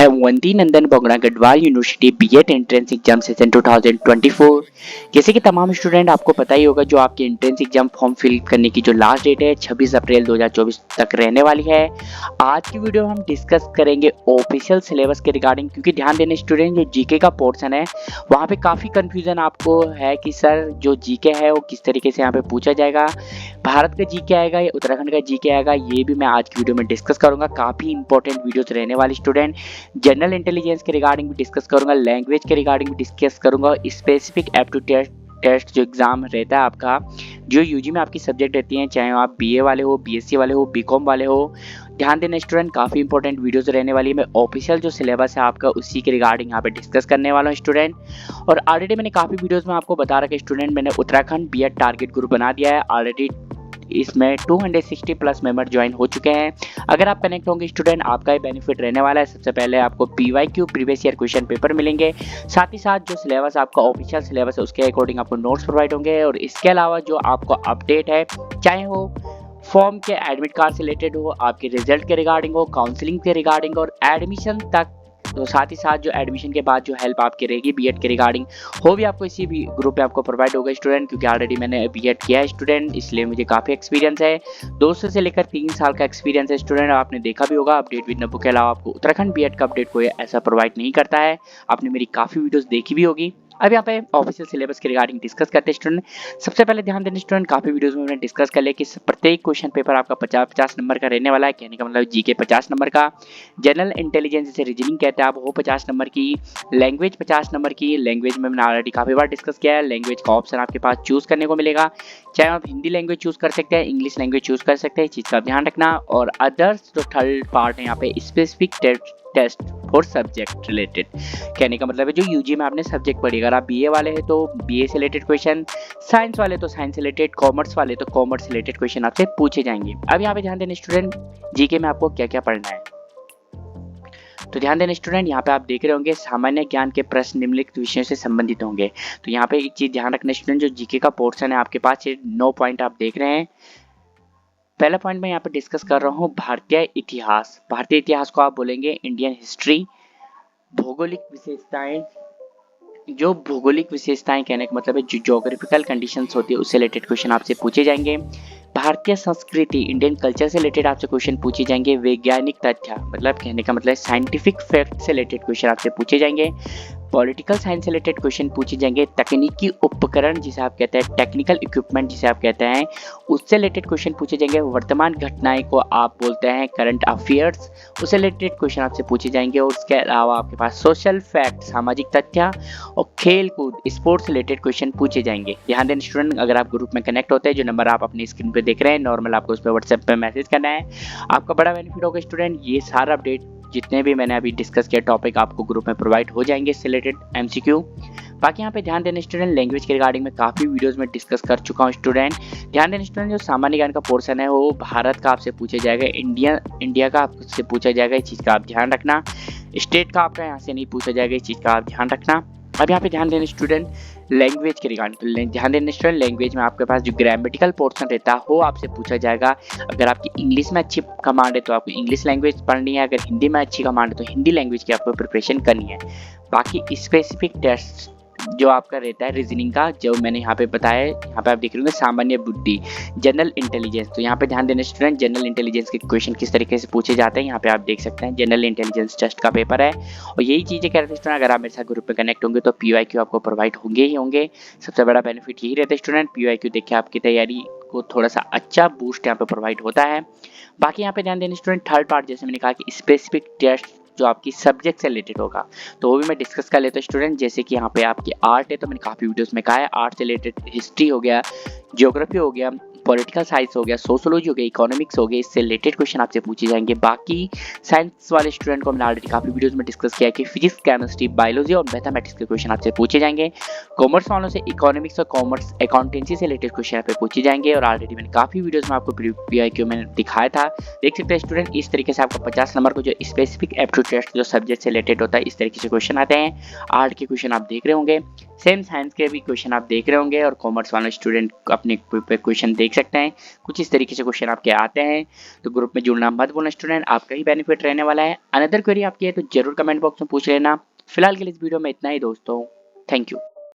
हेमवंती नंदन बोगड़ा Garhwal university BEd entrance exam session 2024। जैसे कि तमाम स्टूडेंट आपको पता ही होगा, जो आपके एंट्रेंस एग्जाम फॉर्म फिल करने की जो लास्ट डेट है 26 अप्रैल 2024 तक रहने वाली है। आज की वीडियो में हम डिस्कस करेंगे ऑफिशियल सिलेबस के रिगार्डिंग, क्योंकि ध्यान देने स्टूडेंट, जो जीके का पोर्शन है वहाँ पे काफ़ी कंफ्यूजन आपको है कि सर जो जीके है वो किस तरीके से यहाँ पे पूछा जाएगा, भारत का जीके आएगा या उत्तराखंड का जीके आएगा, ये भी मैं आज की वीडियो में डिस्कस करूंगा। काफ़ी इंपॉर्टेंट वीडियोस रहने वाली स्टूडेंट। जनरल इंटेलिजेंस के रिगार्डिंग भी डिस्कस करूंगा, लैंग्वेज के रिगार्डिंग भी डिस्कस करूंगा, स्पेसिफिक एप्टीट्यूड टेस्ट जो एग्जाम रहता है आपका, जो यूजी में आपकी सब्जेक्ट रहती हैं, चाहे आप बीए वाले हो, बीएससी वाले हो, बीकॉम वाले हो। ध्यान देना स्टूडेंट, काफ़ी इंपॉर्टेंट वीडियोस रहने वाली है। मैं ऑफिशियल जो सिलेबस है आपका उसी के रिगार्डिंग यहाँ पे डिस्कस करने वाला हूँ स्टूडेंट। और ऑलरेडी मैंने काफ़ी वीडियोस में आपको बता रखा है स्टूडेंट, मैंने उत्तराखंड बीएड टारगेट ग्रुप बना दिया है ऑलरेडी। इसमें 260 प्लस मेंबर ज्वाइन हो चुके हैं। अगर आप कनेक्ट होंगे स्टूडेंट, आपका ही बेनिफिट रहने वाला है। सबसे पहले आपको PYQ previous year question paper मिलेंगे, साथ ही साथ जो सिलेबस आपका ऑफिशियल सिलेबस है उसके अकॉर्डिंग आपको नोट्स प्रोवाइड होंगे। और इसके अलावा जो आपको अपडेट है, चाहे वो फॉर्म के एडमिट कार्ड से रिलेटेड हो, आपके रिजल्ट के रिगार्डिंग हो, काउंसलिंग के रिगार्डिंग और एडमिशन तक, तो साथ ही साथ जो एडमिशन के बाद जो हेल्प आपकी रहेगी बीएड के रिगार्डिंग, वो भी आपको इसी भी ग्रुप पे आपको प्रोवाइड होगा स्टूडेंट। क्योंकि ऑलरेडी मैंने बीएड किया है स्टूडेंट, इसलिए मुझे काफ़ी एक्सपीरियंस है। 2 से लेकर 3 साल का एक्सपीरियंस है स्टूडेंट। आपने देखा भी होगा अपडेट विद नब्बू के अलावा आपको उत्तराखंड बीएड का अपडेट कोई ऐसा प्रोवाइड नहीं करता है। आपने मेरी काफ़ी वीडियोज़ देखी भी होगी। अब यहाँ पे ऑफिशियल सिलेबस के रिगार्डिंग डिस्कस करते हैं स्टूडेंट। सबसे पहले ध्यान देने स्टूडेंट, काफ़ी वीडियोस में मैंने डिस्कस कर लिया कि प्रत्येक क्वेश्चन पेपर आपका 50-50 नंबर का रहने वाला है। कहने का मतलब जीके 50 नंबर का, जनरल इंटेलिजेंस जिसे रीजनिंग कहते हैं आप, वो 50 नंबर की, लैंग्वेज 50 नंबर की। लैंग्वेज में मैंने ऑलरेडी काफ़ी बार डिस्कस किया है। लैंग्वेज का ऑप्शन आपके पास चूज़ करने को मिलेगा, चाहे आप हिंदी लैंग्वेज चूज़ कर सकते हैं, इंग्लिश लैंग्वेज चूज़ कर सकते हैं, इस चीज़ का ध्यान रखना। और अदर्स जो थर्ड पार्ट है यहाँ पे, specific test for subject related. कहने का मतलब है जो यूजी में आपने सब्जेक्ट पढ़ी, अगर आप बीए वाले हैं तो बीए से रिलेटेड क्वेश्चन, साइंस वाले तो साइंस रिलेटेड, कॉमर्स वाले तो कॉमर्स रिलेटेड क्वेश्चन आपसे पूछे जाएंगे। अब यहाँ पे ध्यान देना स्टूडेंट, जीके में आपको क्या क्या पढ़ना है। तो ध्यान देना स्टूडेंट, यहाँ पे आप देख रहे होंगे सामान्य ज्ञान के प्रश्न निम्नलिखित विषयों से संबंधित होंगे। तो यहाँ पे एक चीज ध्यान रखना स्टूडेंट, जो जीके का पोर्शन है आपके पास 9 पॉइंट आप देख रहे हैं। पहला पॉइंट मैं यहाँ पे डिस्कस कर रहा हूँ भारतीय इतिहास। भारतीय इतिहास को आप बोलेंगे इंडियन हिस्ट्री। भौगोलिक विशेषताएं, जो भौगोलिक विशेषताएं कहने का मतलब है जो ज्योग्राफिकल कंडीशंस होती है उससे रिलेटेड क्वेश्चन आपसे पूछे जाएंगे। भारतीय संस्कृति, इंडियन कल्चर से रिलेटेड आपसे क्वेश्चन पूछे जाएंगे। वैज्ञानिक तथ्य, मतलब कहने का मतलब साइंटिफिक फैक्ट से रिलेटेड क्वेश्चन आपसे पूछे जाएंगे। पॉलिटिकल साइंस से रिलेटेड क्वेश्चन पूछे जाएंगे। तकनीकी उपकरण जिसे आप कहते हैं, टेक्निकल इक्विपमेंट जिसे आप कहते हैं, उससे रिलेटेड क्वेश्चन पूछे जाएंगे। वर्तमान घटनाएं को आप बोलते हैं करंट अफेयर्स, उससे रिलेटेड क्वेश्चन आपसे पूछे जाएंगे। और उसके अलावा आपके पास सोशल फैक्ट, सामाजिक तथ्य और खेल कूद, स्पोर्ट्स रिलेटेड क्वेश्चन पूछे जाएंगे। ध्यान दें स्टूडेंट, अगर आप ग्रुप में कनेक्ट होते हैं, जो नंबर आप अपनी स्क्रीन पे देख रहे हैं नॉर्मल, आपको उस पर व्हाट्सएप पे मैसेज करना है। आपका बड़ा बेनिफिट होगा स्टूडेंट, ये सारा अपडेट जितने भी मैंने अभी डिस्कस किया टॉपिक आपको ग्रुप में प्रोवाइड हो जाएंगे इससे रिलेटेड MCQ। बाकी यहाँ पे ध्यान देने स्टूडेंट, लैंग्वेज के रिगार्डिंग में काफ़ी वीडियोस में डिस्कस कर चुका हूँ स्टूडेंट। ध्यान देने स्टूडेंट, जो सामान्य ज्ञान का पोर्शन है वो भारत का आपसे पूछा जाएगा, इंडिया का आपसे पूछा जाएगा, इस चीज़ का आप ध्यान रखना। स्टेट का आपका यहाँ से नहीं पूछा जाएगा, इस चीज़ का आप ध्यान रखना। अब यहाँ पे ध्यान देने स्टूडेंट, लैंग्वेज के रिगार्डिंग, तो ध्यान देने स्टूडेंट, लैंग्वेज में आपके पास जो ग्रामेटिकल पोर्शन रहता है वो आपसे पूछा जाएगा। अगर आपकी इंग्लिश में अच्छी कमांड है तो आपको इंग्लिश लैंग्वेज पढ़नी है, अगर हिंदी में अच्छी कमांड है तो हिंदी लैंग्वेज की आपको प्रिपरेशन करनी है। बाकी स्पेसिफिक टेस्ट जो आपका रहता है रीजनिंग का, जो मैंने यहाँ पे बताया है, यहाँ पे आप देख रहे होंगे सामान्य बुद्धि, जनरल इंटेलिजेंस। तो यहाँ पे ध्यान देना स्टूडेंट, जनरल इंटेलिजेंस के क्वेश्चन किस तरीके से पूछे जाते हैं यहाँ पे आप देख सकते हैं। जनरल इंटेलिजेंस टेस्ट का पेपर है और यही चीज़ें कह रहे थे स्टूडेंट, अगर आप मेरे साथ ग्रुप में कनेक्ट होंगे तो PYQ आपको प्रोवाइड होंगे ही होंगे। सबसे बड़ा बेनिफिट यही रहता है स्टूडेंट, PYQ देखिए आपकी तैयारी को थोड़ा सा अच्छा बूस्ट यहाँ पे प्रोवाइड होता है। बाकी यहाँ पे ध्यान देना स्टूडेंट, थर्ड पार्ट जैसे मैंने कहा कि स्पेसिफिक टेस्ट जो आपकी सब्जेक्ट से रिलेटेड होगा, तो वो भी मैं डिस्कस कर लेता हूँ स्टूडेंट। जैसे कि यहाँ पे आपकी आर्ट है, तो मैंने काफ़ी वीडियोस में कहा है, आर्ट से रिलेटेड हिस्ट्री हो गया, ज्योग्राफी हो गया, पॉलिटिकल साइंस हो गया, सोशोलॉजी हो गया, इकोनॉमिक्स हो गया, इससे रिलेटेड क्वेश्चन आपसे पूछे जाएंगे। बाकी साइंस वाले स्टूडेंट को मैंने ऑलरेडी काफ़ी वीडियोस में डिस्कस किया कि फिजिक्स, केमिस्ट्री, बायोलॉजी और मैथमेटिक्स के क्वेश्चन आपसे पूछे जाएंगे। कॉमर्स वालों से इकोनॉमिक्स और कॉमर्स अकाउंटेंसी से रिलेटेड क्वेश्चन यहाँ पे पूछे जाएंगे। और ऑलरेडी मैंने काफ़ी वीडियोस में आपको PYQ में दिखाया था, देख सकते हैं स्टूडेंट। इस तरीके से आपको 50 नंबर को जो स्पेसिफिक एप्टीट्यूड टेस्ट जो सब्जेक्ट से रिलेटेड होता है, इस तरीके से क्वेश्चन आते हैं। आर्ट के क्वेश्चन आप देख रहे होंगे। सेम साइंस के भी क्वेश्चन आप देख रहे होंगे और कॉमर्स वाले स्टूडेंट अपने क्वेश्चन देख सकते हैं। कुछ इस तरीके से क्वेश्चन आपके आते हैं, तो ग्रुप में जुड़ना मत भूलना स्टूडेंट, आपका ही बेनिफिट रहने वाला है। अनदर क्वेरी आपकी है तो जरूर कमेंट बॉक्स में पूछ लेना। फिलहाल के लिए इस वीडियो में इतना ही दोस्तों, थैंक यू।